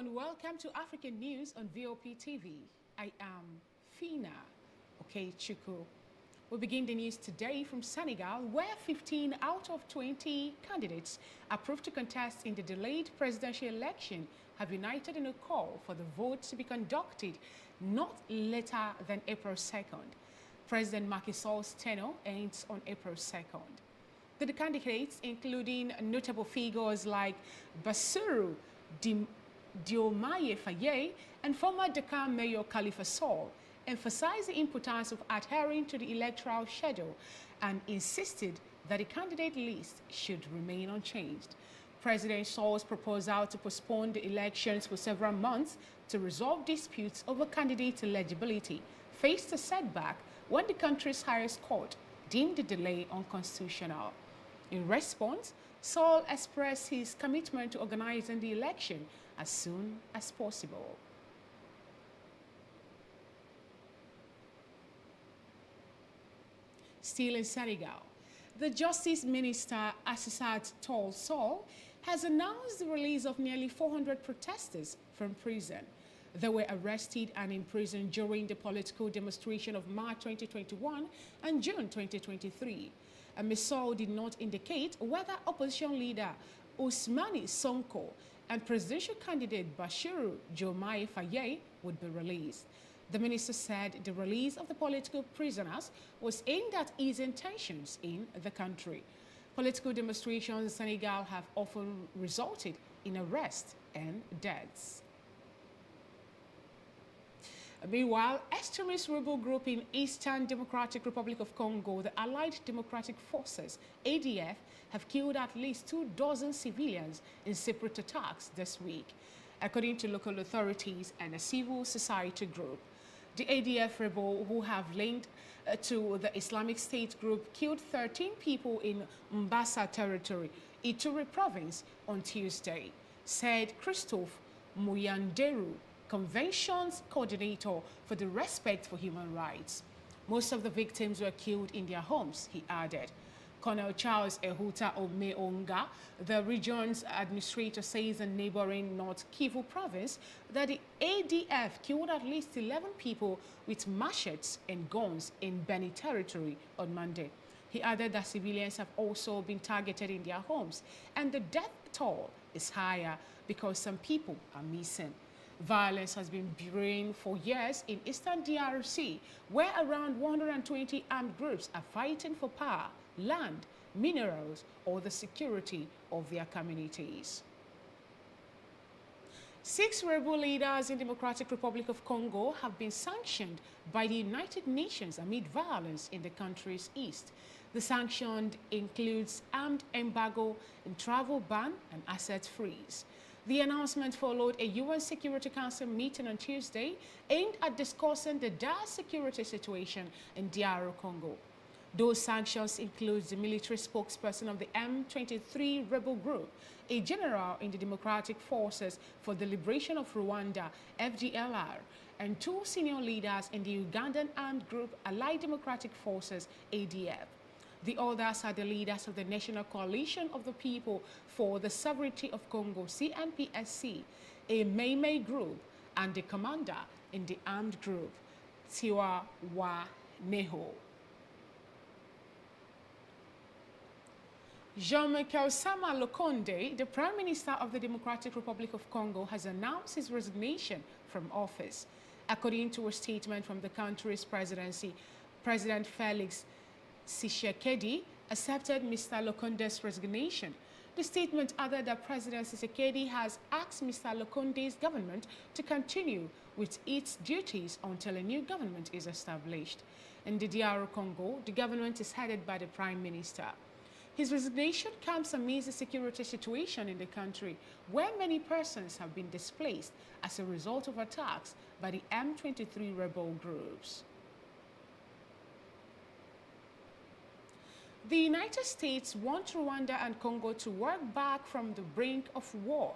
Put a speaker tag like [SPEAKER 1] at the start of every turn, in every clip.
[SPEAKER 1] and welcome to African News on VOP TV. I am Fina Okechukwu. We begin the news today from Senegal, where 15 out of 20 candidates approved to contest in the delayed presidential election have united in a call for the vote to be conducted not later than April 2nd. President Macky Sall's tenure ends on April 2nd. The candidates, including notable figures like Bassirou Diomaye Faye and former Dakar Mayor Khalifa Sall, emphasized the importance of adhering to the electoral schedule and insisted that the candidate list should remain unchanged. President Sall's proposal to postpone the elections for several months to resolve disputes over candidate eligibility faced a setback when the country's highest court deemed the delay unconstitutional. In response, Sall expressed his commitment to organizing the election as soon as possible. Still in Senegal, the Justice Minister Assisat Tall Sall has announced the release of nearly 400 protesters from prison. They were arrested and imprisoned during the political demonstration of March 2021 and June 2023. Ms. Sall did not indicate whether opposition leader Ousmane Sonko and presidential candidate Bassirou Diomaye Faye would be released. The minister said the release of the political prisoners was aimed at easing tensions in the country. Political demonstrations in Senegal have often resulted in arrests and deaths. Meanwhile, extremist rebel group in Eastern Democratic Republic of Congo, the Allied Democratic Forces, ADF, have killed at least 24 civilians in separate attacks this week, according to local authorities and a civil society group. The ADF rebel, who have linked to the Islamic State group, killed 13 people in Mbassa territory, Ituri province, on Tuesday, said Christophe Muyanderu, Convention's coordinator for the Respect for Human Rights. Most of the victims were killed in their homes, he added. Colonel Charles Ehuta Omeonga, the region's administrator, says in neighboring North Kivu province that the ADF killed at least 11 people with machetes and guns in Beni territory on Monday. He added that civilians have also been targeted in their homes, and the death toll is higher because some people are missing. Violence has been brewing for years in eastern DRC, where around 120 armed groups are fighting for power, land, minerals, or the security of their communities. 6 rebel leaders in Democratic Republic of Congo have been sanctioned by the United Nations amid violence in the country's east. The sanction includes armed embargo and travel ban and asset freeze. The announcement followed a UN Security Council meeting on Tuesday aimed at discussing the dire security situation in DR Congo. Those sanctions include the military spokesperson of the M23 rebel group, a general in the Democratic Forces for the Liberation of Rwanda, FDLR, and 2 senior leaders in the Ugandan armed group Allied Democratic Forces, ADF. The others are the leaders of the National Coalition of the People for the Sovereignty of Congo, CNPSC, a Maimai group, and the commander in the armed group, Tiwa Neho. Jean-Michel Sama Lokonde, the Prime Minister of the Democratic Republic of Congo, has announced his resignation from office. According to a statement from the country's presidency, President Felix Tshisekedi accepted Mr. Lokonde's resignation. The statement added that President Tshisekedi has asked Mr. Lokonde's government to continue with its duties until a new government is established. In the DR Congo, the government is headed by the Prime Minister. His resignation comes amidst the security situation in the country, where many persons have been displaced as a result of attacks by the M23 rebel groups. The United States wants Rwanda and Congo to work back from the brink of war.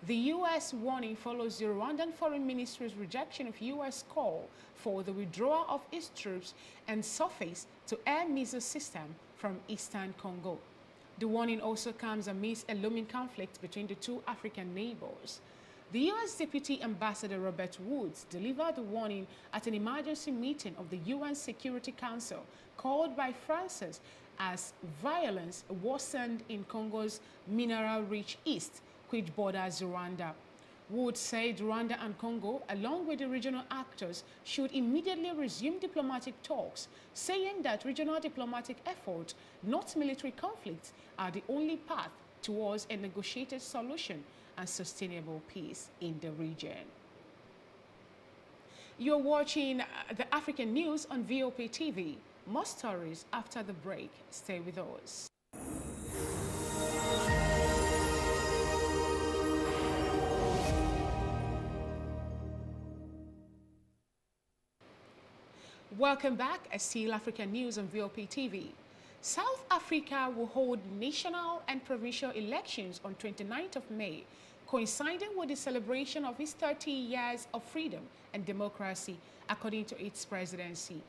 [SPEAKER 1] The U.S. warning follows the Rwandan Foreign Ministry's rejection of U.S. call for the withdrawal of its troops and surface-to-air missile system from eastern Congo. The warning also comes amidst a looming conflict between the 2 African neighbors. The U.S. Deputy Ambassador Robert Woods delivered the warning at an emergency meeting of the UN Security Council called by Francis as violence worsened in Congo's mineral-rich east, which borders Rwanda. Woods said Rwanda and Congo, along with the regional actors, should immediately resume diplomatic talks, saying that regional diplomatic efforts, not military conflicts, are the only path towards a negotiated solution and sustainable peace in the region. You're watching the African News on VOP TV. More stories after the break. Stay with us. Welcome back. Still African News on VOP TV. South Africa will hold national and provincial elections on 29th of May, coinciding with the celebration of its 30 years of freedom and democracy, according to its presidency.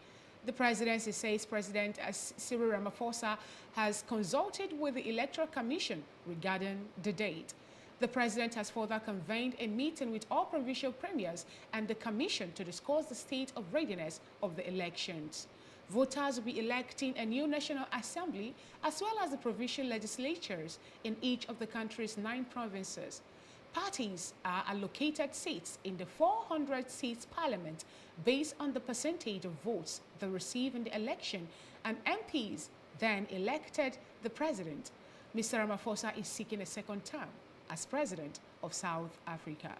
[SPEAKER 1] The presidency says President Cyril Ramaphosa has consulted with the Electoral Commission regarding the date. The president has further convened a meeting with all provincial premiers and the commission to discuss the state of readiness of the elections. Voters will be electing a new National Assembly as well as the provincial legislatures in each of the country's 9 provinces. Parties are allocated seats in the 400 seats parliament based on the percentage of votes they receive in the election, and MPs then elected the president. Mr. Ramaphosa is seeking a second term as president of South Africa.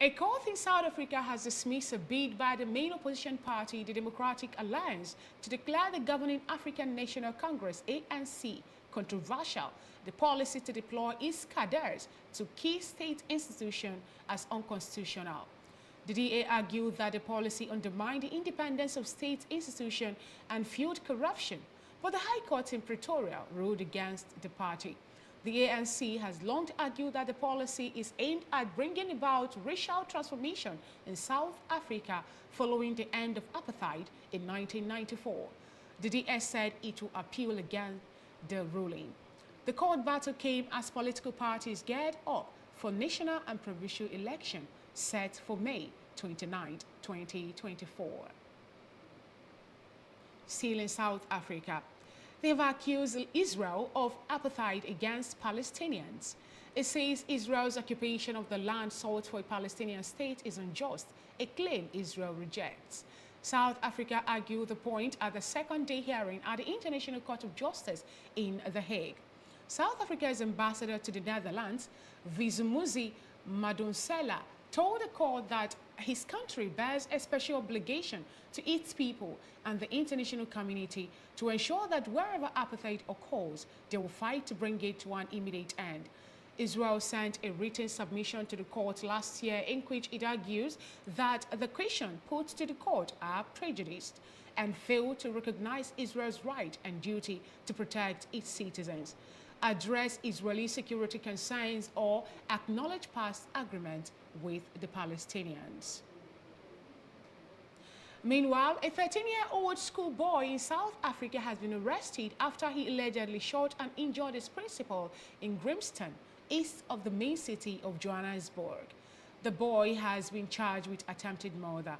[SPEAKER 1] A court in South Africa has dismissed a bid by the main opposition party, the Democratic Alliance, to declare the governing African National Congress, ANC, controversial, the policy to deploy its cadres to key state institutions as unconstitutional. The DA argued that the policy undermined the independence of state institutions and fueled corruption, but the High Court in Pretoria ruled against the party. The ANC has long argued that the policy is aimed at bringing about racial transformation in South Africa following the end of apartheid in 1994. The DS said it will appeal against the ruling. The court battle came as political parties geared up for national and provincial election set for May 29, 2024. Still in South Africa, they've accused Israel of apartheid against Palestinians. It says Israel's occupation of the land sought for a Palestinian state is unjust, a claim Israel rejects. South Africa argued the point at the second-day hearing at the International Court of Justice in The Hague. South Africa's ambassador to the Netherlands, Vizumuzi Madonsela, told the court that his country bears a special obligation to its people and the international community to ensure that wherever apartheid occurs, they will fight to bring it to an immediate end. Israel sent a written submission to the court last year in which it argues that the questions put to the court are prejudiced and fail to recognize Israel's right and duty to protect its citizens, address Israeli security concerns, or acknowledge past agreements with the Palestinians. Meanwhile, a 13-year-old schoolboy in South Africa has been arrested after he allegedly shot and injured his principal in Grimston, east of the main city of Johannesburg. The boy has been charged with attempted murder.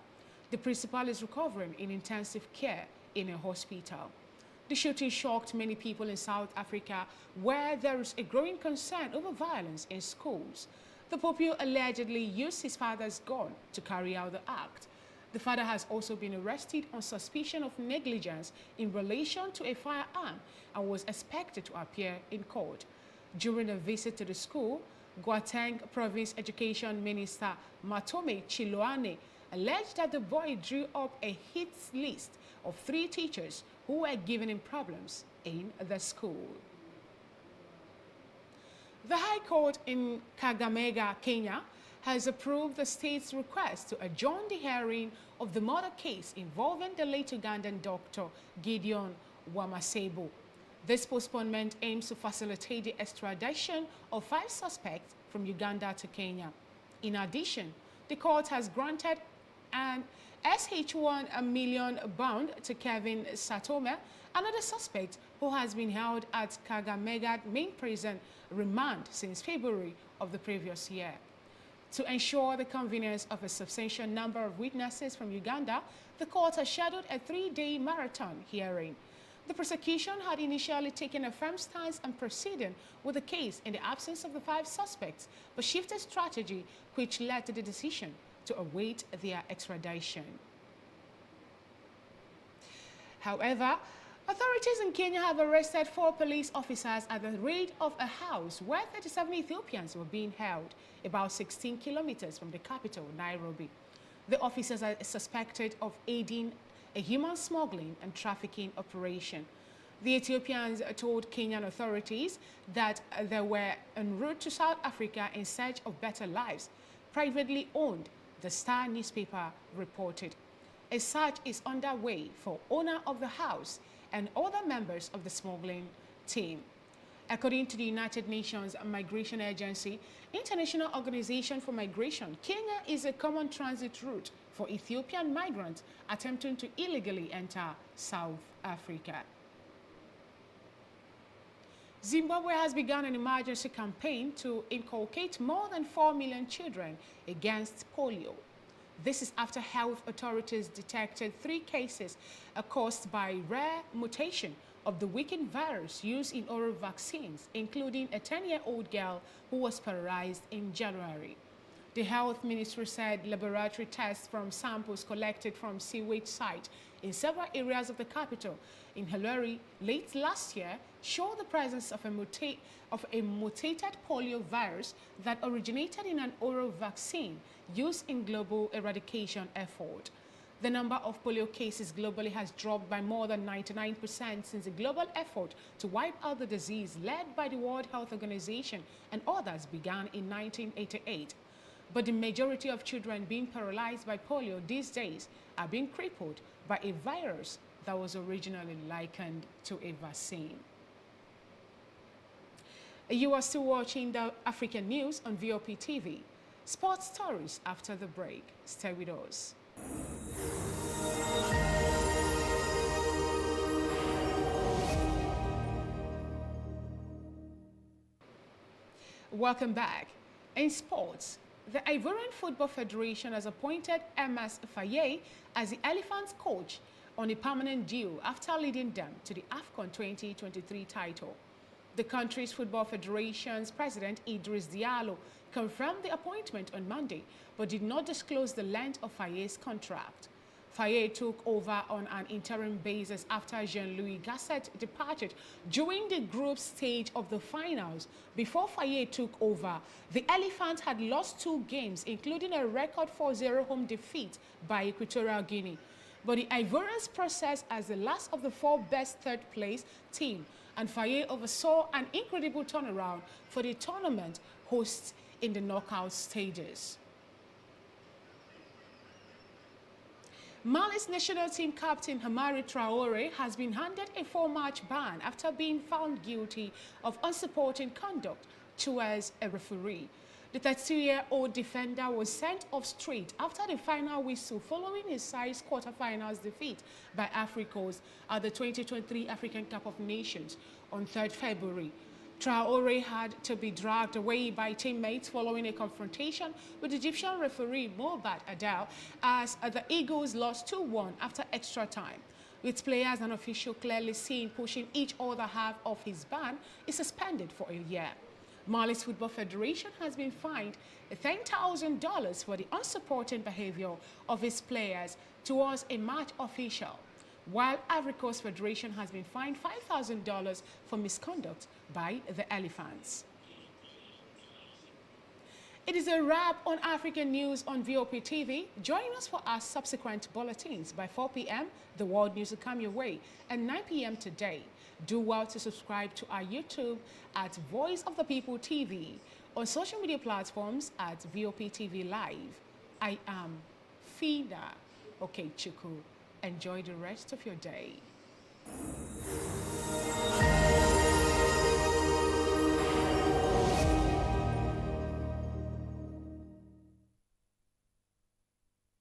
[SPEAKER 1] The principal is recovering in intensive care in a hospital. The shooting shocked many people in South Africa, where there is a growing concern over violence in schools. The pupil allegedly used his father's gun to carry out the act. The father has also been arrested on suspicion of negligence in relation to a firearm and was expected to appear in court. During a visit to the school, Gauteng Province Education Minister Matome Chiloane alleged that the boy drew up a hit list of 3 teachers who were giving him problems in the school. The High Court in Kakamega, Kenya, has approved the state's request to adjourn the hearing of the murder case involving the late Ugandan doctor Gideon Wamasebo. This postponement aims to facilitate the extradition of 5 suspects from Uganda to Kenya. In addition, the court has granted an SH1 million bond to Kevin Satome, another suspect who has been held at Kakamega main prison remand since February of the previous year. To ensure the convenience of a substantial number of witnesses from Uganda, the court has scheduled a 3-day marathon hearing. The prosecution had initially taken a firm stance on proceeding with the case in the absence of the 5 suspects, but shifted strategy, which led to the decision to await their extradition. However, authorities in Kenya have arrested 4 police officers at the raid of a house where 37 Ethiopians were being held, about 16 kilometers from the capital, Nairobi. The officers are suspected of aiding a human smuggling and trafficking operation. The Ethiopians told Kenyan authorities that they were en route to South Africa in search of better lives. Privately owned, the Star newspaper reported. A search is underway for owner of the house and other members of the smuggling team. According to the United Nations Migration Agency, International Organization for Migration, Kenya is a common transit route for Ethiopian migrants attempting to illegally enter South Africa. Zimbabwe has begun an emergency campaign to inculcate more than 4 million children against polio. This is after health authorities detected 3 cases caused by rare mutation of the weakened virus used in oral vaccines, including a 10-year-old girl who was paralyzed in January. The health ministry said laboratory tests from samples collected from sewage sites in several areas of the capital in Hillary late last year show the presence of a mutated polio virus that originated in an oral vaccine used in global eradication effort. The number of polio cases globally has dropped by more than 99% since the global effort to wipe out the disease led by the World Health Organization and others began in 1988. But the majority of children being paralyzed by polio these days are being crippled by a virus that was originally likened to a vaccine. You are still watching the African News on VOP TV. Sports stories after the break. Stay with us. Welcome back. In sports, the Ivorian Football Federation has appointed MS Faye as the Elephants coach on a permanent deal after leading them to the AFCON 2023 title. The country's Football Federation's president, Idris Diallo, confirmed the appointment on Monday, but did not disclose the length of Faye's contract. Faye took over on an interim basis after Jean-Louis Gasset departed during the group stage of the finals. Before Faye took over, the Elephants had lost 2 games, including a record 4-0 home defeat by Equatorial Guinea. But the Ivorians processed as the last of the 4 best third-place team, and Faye oversaw an incredible turnaround for the tournament hosts in the knockout stages. Mali's national team captain Hamari Traore has been handed a 4-match ban after being found guilty of unsupporting conduct towards a referee. The 32-year-old defender was sent off straight after the final whistle following his side's quarterfinals defeat by Africos at the 2023 African Cup of Nations on 3rd February. Traore had to be dragged away by teammates following a confrontation with Egyptian referee Mohamed Adel as the Eagles lost 2-1 after extra time. With players and officials clearly seen pushing each other, half of his ban is suspended for a year. Mali's Football Federation has been fined $10,000 for the unsupporting behavior of its players towards a match official, while Ivory Coast Federation has been fined $5,000 for misconduct by the Elephants. It is a wrap on African News on VOP TV. Join us for our subsequent bulletins. By 4 p.m., the world news will come your way, and 9 p.m. today. Do well to subscribe to our YouTube at Voice of the People TV, on social media platforms at VOP TV Live. I am Fina Okechukwu. Enjoy the rest of your day.